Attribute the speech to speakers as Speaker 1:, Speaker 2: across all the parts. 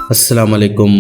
Speaker 1: अस्सलाम वालेकुम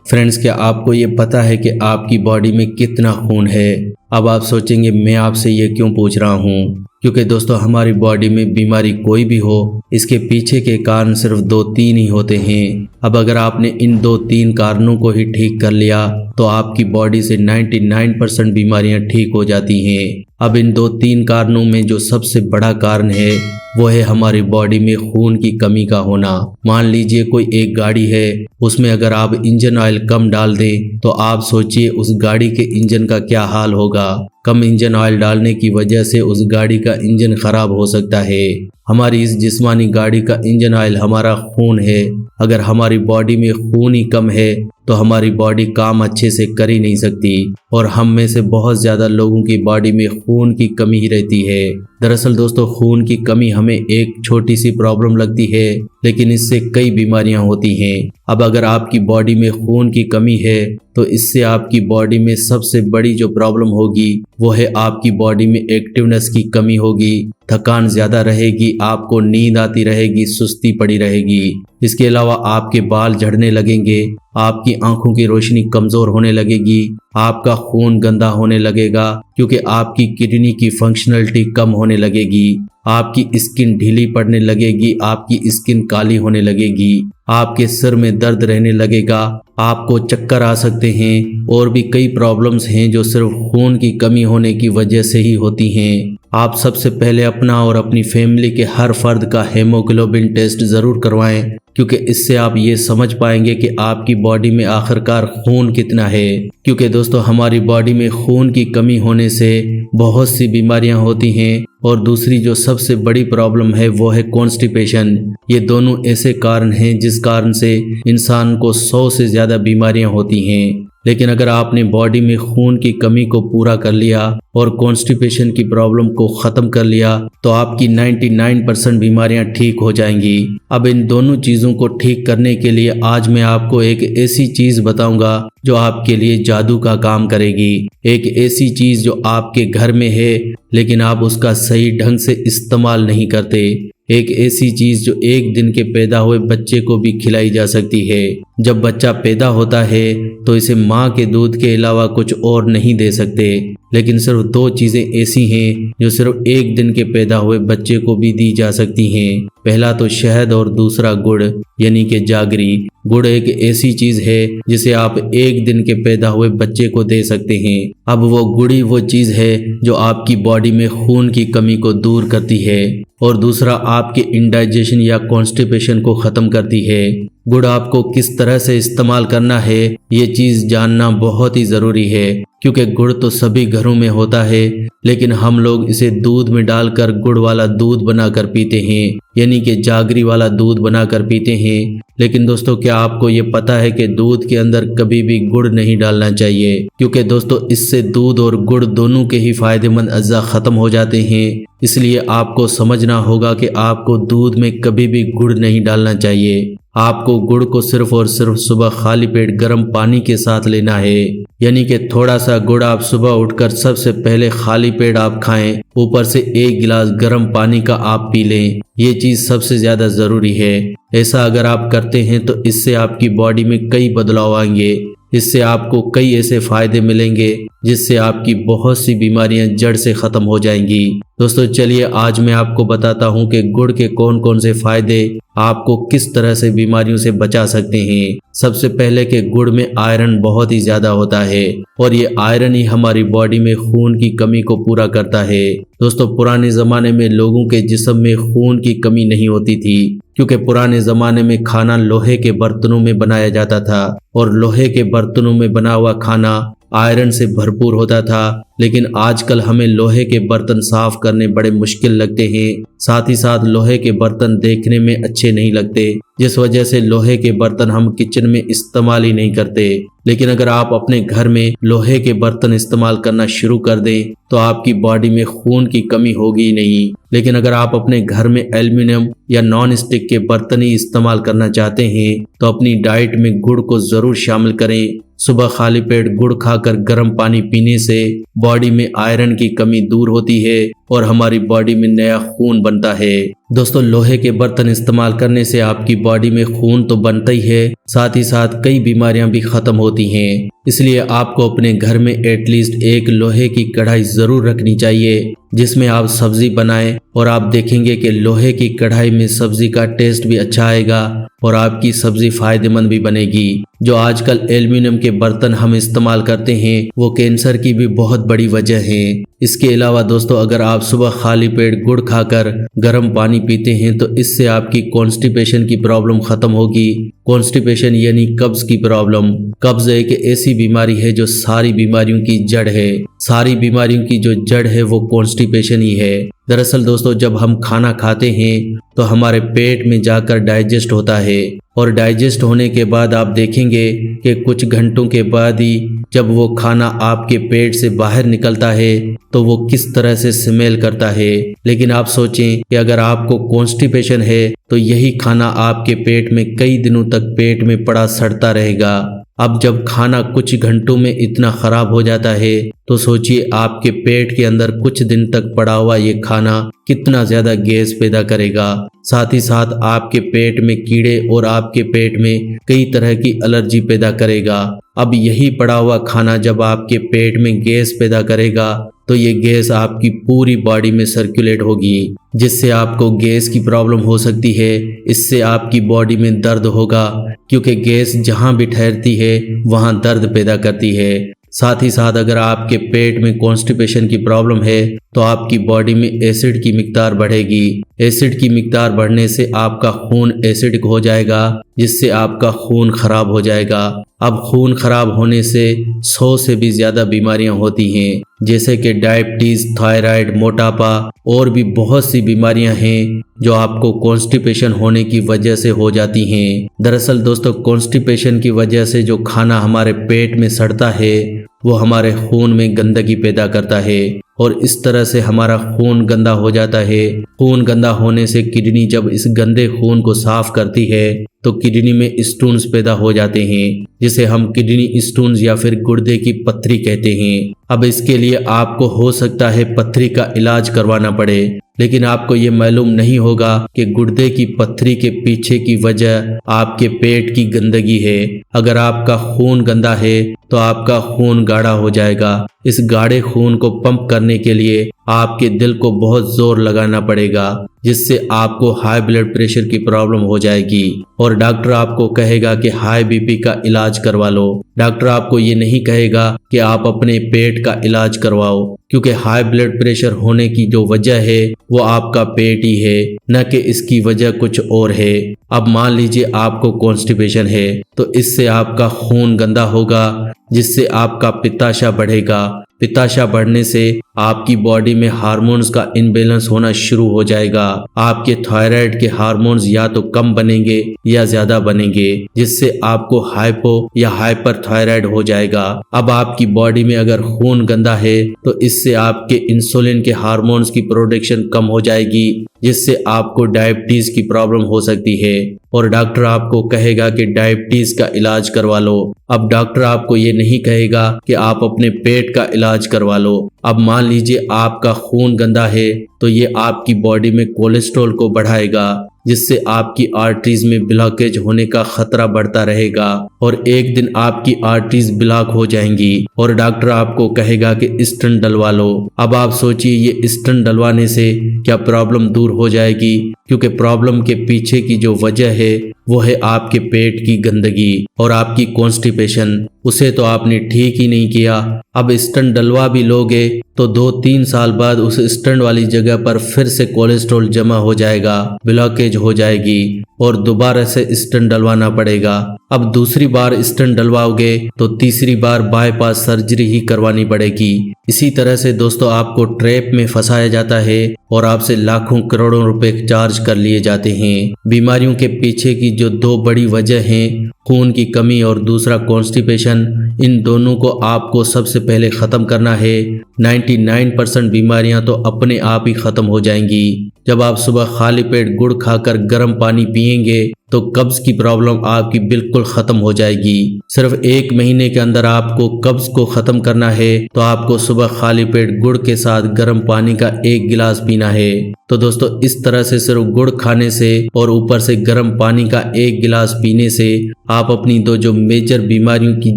Speaker 1: फ्रेंड्स, क्या आपको ये पता है कि आपकी बॉडी में कितना खून है? अब आप सोचेंगे मैं आपसे ये क्यों पूछ रहा हूँ, क्योंकि दोस्तों हमारी बॉडी में बीमारी कोई भी हो, इसके पीछे के कारण सिर्फ 2-3 ही होते हैं। अब अगर आपने इन 2-3 कारणों को ही ठीक कर लिया तो आपकी बॉडी से 99% बीमारियां ठीक हो जाती हैं। अब इन 2-3 कारणों में जो सबसे बड़ा कारण है वो है हमारी बॉडी में खून की कमी का होना। मान लीजिए कोई एक गाड़ी है, उसमें अगर आप इंजन ऑयल कम डाल दें तो आप सोचिए उस गाड़ी के इंजन का क्या हाल होगा। कम इंजन ऑयल डालने की वजह से उस गाड़ी का इंजन खराब हो सकता है। हमारी इस जिस्मानी गाड़ी का इंजन ऑयल हमारा खून है। अगर हमारी बॉडी में खून ही कम है तो हमारी बॉडी काम अच्छे से कर ही नहीं सकती, और हम में से बहुत ज़्यादा लोगों की बॉडी में खून की कमी ही रहती है। दरअसल दोस्तों, खून की कमी हमें एक छोटी सी प्रॉब्लम लगती है, लेकिन इससे कई बीमारियां होती हैं। अब अगर आपकी बॉडी में खून की कमी है तो इससे आपकी बॉडी में सबसे बड़ी जो प्रॉब्लम होगी वो है आपकी बॉडी में एक्टिवनेस की कमी होगी, थकान ज़्यादा रहेगी, आपको नींद आती रहेगी, सुस्ती पड़ी रहेगी। इसके अलावा आपके बाल झड़ने लगेंगे, आपकी आंखों की रोशनी कमज़ोर होने लगेगी, आपका खून गंदा होने लगेगा क्योंकि आपकी किडनी की फंक्शनलिटी कम होने लगेगी, आपकी स्किन ढीली पड़ने लगेगी, आपकी स्किन काली होने लगेगी, आपके सिर में दर्द रहने लगेगा, आपको चक्कर आ सकते हैं, और भी कई प्रॉब्लम्स हैं जो सिर्फ खून की कमी होने की वजह से ही होती हैं। आप सबसे पहले अपना और अपनी फैमिली के हर फर्द का हेमोग्लोबिन टेस्ट ज़रूर करवाएं, क्योंकि इससे आप ये समझ पाएंगे कि आपकी बॉडी में आखिरकार खून कितना है। क्योंकि दोस्तों हमारी बॉडी में खून की कमी होने से बहुत सी बीमारियां होती हैं, और दूसरी जो सबसे बड़ी प्रॉब्लम है वो है कॉन्स्टिपेशन। ये दोनों ऐसे कारण हैं जिस कारण से इंसान को 100 से ज़्यादा बीमारियां होती हैं। लेकिन अगर आपने बॉडी में खून की कमी को पूरा कर लिया और कॉन्स्टिपेशन की प्रॉब्लम को ख़त्म कर लिया तो आपकी 99% बीमारियां ठीक हो जाएंगी। अब इन दोनों चीज़ों को ठीक करने के लिए आज मैं आपको एक ऐसी चीज़ बताऊंगा जो आपके लिए जादू का काम करेगी। एक ऐसी चीज़ जो आपके घर में है लेकिन आप उसका सही ढंग से इस्तेमाल नहीं करते। एक ऐसी चीज़ जो एक दिन के पैदा हुए बच्चे को भी खिलाई जा सकती है। जब बच्चा पैदा होता है तो इसे माँ के दूध के अलावा कुछ और नहीं दे सकते, लेकिन सिर्फ 2 चीज़ें ऐसी हैं जो सिर्फ एक दिन के पैदा हुए बच्चे को भी दी जा सकती हैं। पहला तो शहद और दूसरा गुड़, यानी कि जागरी। गुड़ एक ऐसी चीज़ है जिसे आप एक दिन के पैदा हुए बच्चे को दे सकते हैं। अब वो गुड़ी वो चीज़ है जो आपकी बॉडी में खून की कमी को दूर करती है, और दूसरा आपके इंडाइजेशन या कॉन्स्टिपेशन को ख़त्म करती है। गुड़ आपको किस तरह से इस्तेमाल करना है ये चीज़ जानना बहुत ही ज़रूरी है, क्योंकि गुड़ तो सभी घरों में होता है, लेकिन हम लोग इसे दूध में डालकर गुड़ वाला दूध बनाकर पीते हैं, यानी कि जागरी वाला दूध बनाकर पीते हैं। लेकिन दोस्तों, क्या आपको ये पता है कि दूध के अंदर कभी भी गुड़ नहीं डालना चाहिए, क्योंकि दोस्तों इससे दूध और गुड़ दोनों के ही फायदेमंद अज्जा ख़त्म हो जाते हैं। इसलिए आपको समझना होगा कि आपको दूध में कभी भी गुड़ नहीं डालना चाहिए। आपको गुड़ को सिर्फ और सिर्फ सुबह खाली पेट गर्म पानी के साथ लेना है, यानी कि थोड़ा सा गुड़ आप सुबह उठकर सबसे पहले खाली पेट आप खाएं, ऊपर से 1 गिलास गर्म पानी का आप पी लें। ये चीज़ सबसे ज़्यादा ज़रूरी है। ऐसा अगर आप करते हैं तो इससे आपकी बॉडी में कई बदलाव आएंगे। इससे आपको कई ऐसे फ़ायदे मिलेंगे जिससे आपकी बहुत सी बीमारियां जड़ से ख़त्म हो जाएंगी। दोस्तों चलिए आज मैं आपको बताता हूं कि गुड़ के कौन कौन से फ़ायदे आपको किस तरह से बीमारियों से बचा सकते हैं। सबसे पहले कि गुड़ में आयरन बहुत ही ज़्यादा होता है, और ये आयरन ही हमारी बॉडी में खून की कमी को पूरा करता है। दोस्तों पुराने ज़माने में लोगों के जिस्म में खून की कमी नहीं होती थी, क्योंकि पुराने ज़माने में खाना लोहे के बर्तनों में बनाया जाता था, और लोहे के बर्तनों में बना हुआ खाना आयरन से भरपूर होता था। लेकिन आजकल हमें लोहे के बर्तन साफ करने बड़े मुश्किल लगते हैं, साथ ही साथ लोहे के बर्तन देखने में अच्छे नहीं लगते, जिस वजह से लोहे के बर्तन हम किचन में इस्तेमाल ही नहीं करते। लेकिन अगर आप अपने घर में लोहे के बर्तन इस्तेमाल करना शुरू कर दें तो आपकी बॉडी में खून की कमी होगी नहीं। लेकिन अगर आप अपने घर में एल्युमिनियम या नॉन स्टिक के बर्तन ही इस्तेमाल करना चाहते हैं तो अपनी डाइट में गुड़ को ज़रूर शामिल करें। सुबह खाली पेट गुड़ खाकर गर्म पानी पीने से बॉडी में आयरन की कमी दूर होती है, और हमारी बॉडी में नया खून बनता है। दोस्तों, लोहे के बर्तन इस्तेमाल करने से आपकी बॉडी में खून तो बनता ही है, साथ ही साथ कई बीमारियां भी खत्म होती हैं। इसलिए आपको अपने घर में एटलीस्ट एक लोहे की कढ़ाई जरूर रखनी चाहिए जिसमें आप सब्जी बनाएं, और आप देखेंगे कि लोहे की कढ़ाई में सब्जी का टेस्ट भी अच्छा आएगा और आपकी सब्जी फायदेमंद भी बनेगी। जो आजकल एल्युमिनियम के बर्तन हम इस्तेमाल करते हैं वो कैंसर की भी बहुत बड़ी वजह है। इसके अलावा दोस्तों, अगर आप सुबह खाली पेट गुड़ खाकर गर्म पानी पीते हैं तो इससे आपकी कॉन्स्टिपेशन की प्रॉब्लम खत्म होगी। कॉन्स्टिपेशन यानी कब्ज की प्रॉब्लम। कब्ज एक ऐसी बीमारी है जो सारी बीमारियों की जड़ है। सारी बीमारियों की जो जड़ है वो कॉन्स्टिपेशन ही है। दरअसल दोस्तों, जब हम खाना खाते हैं तो हमारे पेट में जाकर डाइजेस्ट होता है, और डाइजेस्ट होने के बाद आप देखेंगे कि कुछ घंटों के बाद ही जब वो खाना आपके पेट से बाहर निकलता है तो वो किस तरह से स्मेल करता है। लेकिन आप सोचें कि अगर आपको कॉन्स्टिपेशन है तो यही खाना आपके पेट में कई दिनों तक पेट में पड़ा सड़ता रहेगा। अब जब खाना कुछ घंटों में इतना खराब हो जाता है तो सोचिए आपके पेट के अंदर कुछ दिन तक पड़ा हुआ ये खाना कितना ज्यादा गैस पैदा करेगा। साथ ही साथ आपके पेट में कीड़े और आपके पेट में कई तरह की एलर्जी पैदा करेगा। अब यही पड़ा हुआ खाना जब आपके पेट में गैस पैदा करेगा तो ये गैस आपकी पूरी बॉडी में सर्कुलेट होगी, जिससे आपको गैस की प्रॉब्लम हो सकती है। इससे आपकी बॉडी में दर्द होगा, क्योंकि गैस जहाँ भी ठहरती है वहाँ दर्द पैदा करती है। साथ ही साथ अगर आपके पेट में कॉन्स्टिपेशन की प्रॉब्लम है तो आपकी बॉडी में एसिड की मिकदार बढ़ेगी। एसिड की मिकदार बढ़ने से आपका खून एसिडिक हो जाएगा, जिससे आपका खून खराब हो जाएगा। अब खून खराब होने से 100 से भी ज्यादा बीमारियां होती हैं, जैसे कि डायबिटीज, थायराइड, मोटापा और भी बहुत सी बीमारियां हैं जो आपको कॉन्स्टिपेशन होने की वजह से हो जाती हैं। दरअसल दोस्तों, कॉन्स्टिपेशन की वजह से जो खाना हमारे पेट में सड़ता है वो हमारे खून में गंदगी पैदा करता है, और इस तरह से हमारा खून गंदा हो जाता है। खून गंदा होने से किडनी जब इस गंदे खून को साफ करती है तो किडनी में स्टोन्स पैदा हो जाते हैं, जिसे हम किडनी स्टोन्स या फिर गुर्दे की पत्थरी कहते हैं। अब इसके लिए आपको हो सकता है पत्थरी का इलाज करवाना पड़े, लेकिन आपको ये मालूम नहीं होगा कि गुर्दे की पत्थरी के पीछे की वजह आपके पेट की गंदगी है। अगर आपका खून गंदा है तो आपका खून गाढ़ा हो जाएगा। इस गाढ़े खून को पंप करने के लिए आपके दिल को बहुत जोर लगाना पड़ेगा, जिससे आपको हाई ब्लड प्रेशर की प्रॉब्लम हो जाएगी, और डॉक्टर आपको कहेगा कि हाई बीपी का इलाज करवा लो। डॉक्टर आपको ये नहीं कहेगा कि आप अपने पेट का इलाज करवाओ, क्योंकि हाई ब्लड प्रेशर होने की जो वजह है वो आपका पेट ही है, न कि इसकी वजह कुछ और है। अब मान लीजिए आपको कॉन्स्टिपेशन है तो इससे आपका खून गंदा होगा, जिससे आपका पित्ताशय बढ़ेगा। पित्ताशय बढ़ने से आपकी बॉडी में हार्मोन्स का इनबैलेंस होना शुरू हो जाएगा। आपके थायराइड के हार्मोन्स या तो कम बनेंगे या ज्यादा बनेंगे, जिससे आपको हाइपो या हाइपर थायराइड हो जाएगा। अब आपकी बॉडी में अगर खून गंदा है तो इससे आपके इंसुलिन के हार्मोन्स की प्रोडक्शन कम हो जाएगी, जिससे आपको डायबिटीज की प्रॉब्लम हो सकती है, और डॉक्टर आपको कहेगा कि डायबिटीज का इलाज करवा लो। अब डॉक्टर आपको ये नहीं कहेगा कि आप अपने पेट का इलाज करवा लो। अब मान लीजिए आपका खून गंदा है तो ये आपकी बॉडी में कोलेस्ट्रॉल को बढ़ाएगा, जिससे आपकी आर्टरीज में ब्लॉकेज होने का खतरा बढ़ता रहेगा, और एक दिन आपकी आर्टरीज ब्लॉक हो जाएंगी और डॉक्टर आपको कहेगा कि स्टेंट डलवा लो। अब आप सोचिए ये स्टेंट डलवाने से क्या प्रॉब्लम दूर हो जाएगी, क्योंकि प्रॉब्लम के पीछे की जो वजह है वो है आपके पेट की गंदगी और आपकी कॉन्स्टिपेशन। उसे तो आपने ठीक ही नहीं किया। अब स्टेंट डलवा भी लोगे तो 2-3 साल बाद उस स्टेंट वाली जगह पर फिर से कोलेस्ट्रॉल जमा हो जाएगा, ब्लॉकेज हो जाएगी और दोबारा से स्टेंट डलवाना पड़ेगा। अब दूसरी बार स्टेंट डलवाओगे तो तीसरी बार बाईपास सर्जरी ही करवानी पड़ेगी। इसी तरह से दोस्तों आपको ट्रैप में फंसाया जाता है और आपसे लाखों करोड़ों रुपए चार्ज कर लिए जाते हैं। बीमारियों के पीछे की जो 2 बड़ी वजह हैं, खून की कमी और दूसरा कॉन्स्टिपेशन, इन दोनों को आपको सबसे पहले ख़त्म करना है। 99% बीमारियां तो अपने आप ही ख़त्म हो जाएंगी। जब आप सुबह खाली पेट गुड़ खाकर गर्म पानी पिएंगे तो कब्ज की प्रॉब्लम आपकी बिल्कुल खत्म हो जाएगी। सिर्फ 1 महीने के अंदर आपको कब्ज को खत्म करना है तो आपको सुबह खाली पेट गुड़ के साथ गर्म पानी का 1 गिलास पीना है। तो दोस्तों इस तरह से सिर्फ गुड़ खाने से और ऊपर से गर्म पानी का 1 गिलास पीने से आप अपनी जो मेजर बीमारियों की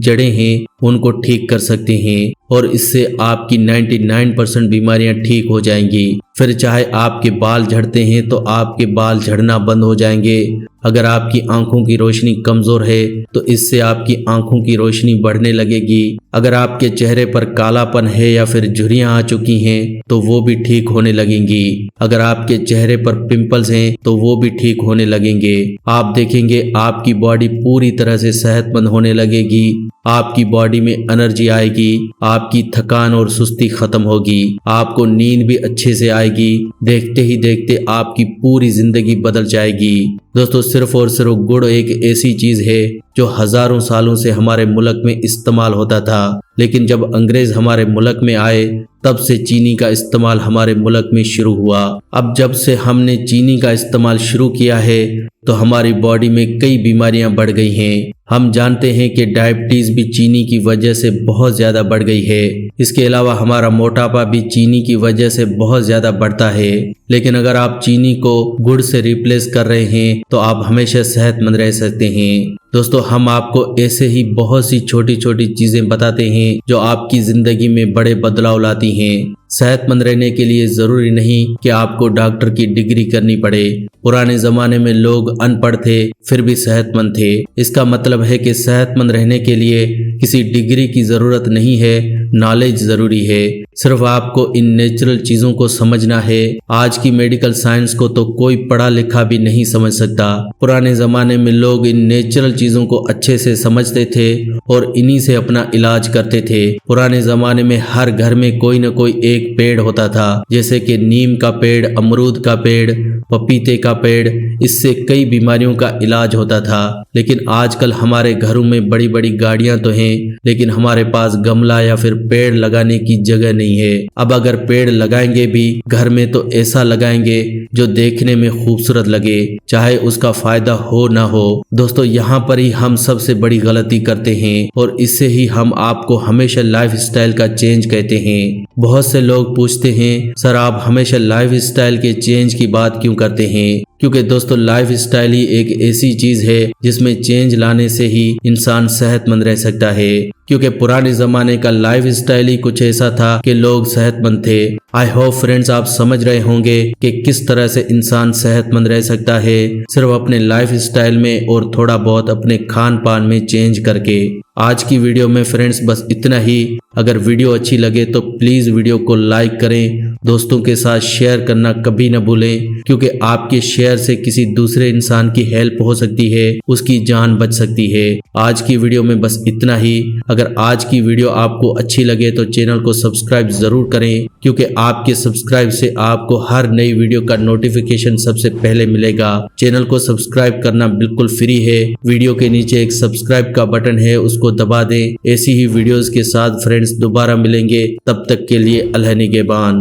Speaker 1: जड़ें हैं उनको ठीक कर सकते हैं और इससे आपकी 99% बीमारियां ठीक हो जाएंगी। फिर चाहे आपके बाल झड़ते हैं तो आपके बाल झड़ना बंद हो जाएंगे। अगर आपकी आंखों की रोशनी कमजोर है तो इससे आपकी आंखों की रोशनी बढ़ने लगेगी। अगर आपके चेहरे पर कालापन है या फिर झुर्रियां आ चुकी हैं तो वो भी ठीक होने लगेंगी। अगर आपके चेहरे पर पिंपल्स हैं तो वो भी ठीक होने लगेंगे। आप देखेंगे आपकी बॉडी पूरी तरह से सेहतमंद होने लगेगी। आपकी बॉडी में एनर्जी आएगी, आपकी थकान और सुस्ती खत्म होगी, आपको नींद भी अच्छे से आएगी। देखते ही देखते आपकी पूरी जिंदगी बदल जाएगी। दोस्तों सिर्फ और सिर्फ गुड़ एक ऐसी चीज है जो हजारों सालों से हमारे मुल्क में इस्तेमाल होता था, लेकिन जब अंग्रेज हमारे मुल्क में आए तब से चीनी का इस्तेमाल हमारे मुल्क में शुरू हुआ। अब जब से हमने चीनी का इस्तेमाल शुरू किया है तो हमारी बॉडी में कई बीमारियां बढ़ गई हैं। हम जानते हैं कि डायबिटीज भी चीनी की वजह से बहुत ज्यादा बढ़ गई है। इसके अलावा हमारा मोटापा भी चीनी की वजह से बहुत ज्यादा बढ़ता है। लेकिन अगर आप चीनी को गुड़ से रिप्लेस कर रहे हैं तो आप हमेशा सेहतमंद रह सकते हैं। दोस्तों हम आपको ऐसे ही बहुत सी छोटी छोटी चीजें बताते हैं जो आपकी जिंदगी में बड़े बदलाव लाती हैं। सेहतमंद रहने के लिए जरूरी नहीं कि आपको डॉक्टर की डिग्री करनी पड़े। पुराने जमाने में लोग अनपढ़ थे फिर भी सेहतमंद थे। इसका मतलब है कि सेहतमंद रहने के लिए किसी डिग्री की जरूरत नहीं है, नॉलेज जरूरी है। सिर्फ आपको इन नेचुरल चीजों को समझना है। आज की मेडिकल साइंस को तो कोई पढ़ा लिखा भी नहीं समझ सकता। पुराने जमाने में लोग इन नेचुरल चीजों को अच्छे से समझते थे और इन्हीं से अपना इलाज करते थे। पुराने जमाने में हर घर में कोई न कोई एक पेड़ होता था, जैसे कि नीम का पेड़, अमरूद का पेड़, पपीते का पेड़। इससे कई बीमारियों का इलाज होता था। लेकिन आजकल हमारे घरों में बड़ी बड़ी गाड़ियां तो हैं, लेकिन हमारे पास गमला या फिर पेड़ लगाने की जगह नहीं है। अब अगर पेड़ लगाएंगे भी घर में तो ऐसा लगाएंगे जो देखने में खूबसूरत लगे, चाहे उसका फायदा हो ना हो। दोस्तों यहाँ पर ही हम सबसे बड़ी गलती करते हैं और इससे ही हम आपको हमेशा लाइफ स्टाइल का चेंज कहते हैं। बहुत से लोग पूछते हैं सर आप हमेशा लाइफ स्टाइल के चेंज की बात क्यों करते हैं? क्योंकि दोस्तों लाइफ स्टाइल ही एक ऐसी चीज है जिसमें चेंज लाने से ही इंसान सेहतमंद रह सकता है। क्योंकि पुराने जमाने का लाइफ स्टाइल ही कुछ ऐसा था कि लोग सेहतमंद थे। आई होप फ्रेंड्स आप समझ रहे होंगे कि किस तरह से इंसान सेहतमंद रह सकता है सिर्फ अपने लाइफ स्टाइल में और थोड़ा बहुत अपने खान पान में चेंज करके। आज की वीडियो में फ्रेंड्स बस इतना ही। अगर वीडियो अच्छी लगे तो प्लीज वीडियो को लाइक करें, दोस्तों के साथ शेयर करना कभी न भूलें, क्योंकि आपके शेयर से किसी दूसरे इंसान की हेल्प हो सकती है, उसकी जान बच सकती है। आज की वीडियो में बस इतना ही। अगर आज की वीडियो आपको अच्छी लगे तो चैनल को सब्सक्राइब जरूर करें, क्योंकि आपके सब्सक्राइब से आपको हर नई वीडियो का नोटिफिकेशन सबसे पहले मिलेगा। चैनल को सब्सक्राइब करना बिल्कुल फ्री है। वीडियो के नीचे एक सब्सक्राइब का बटन है, उसको दबा दें। ऐसी ही वीडियोस के साथ फ्रेंड्स दोबारा मिलेंगे, तब तक के लिए अल्लाह निगहबान।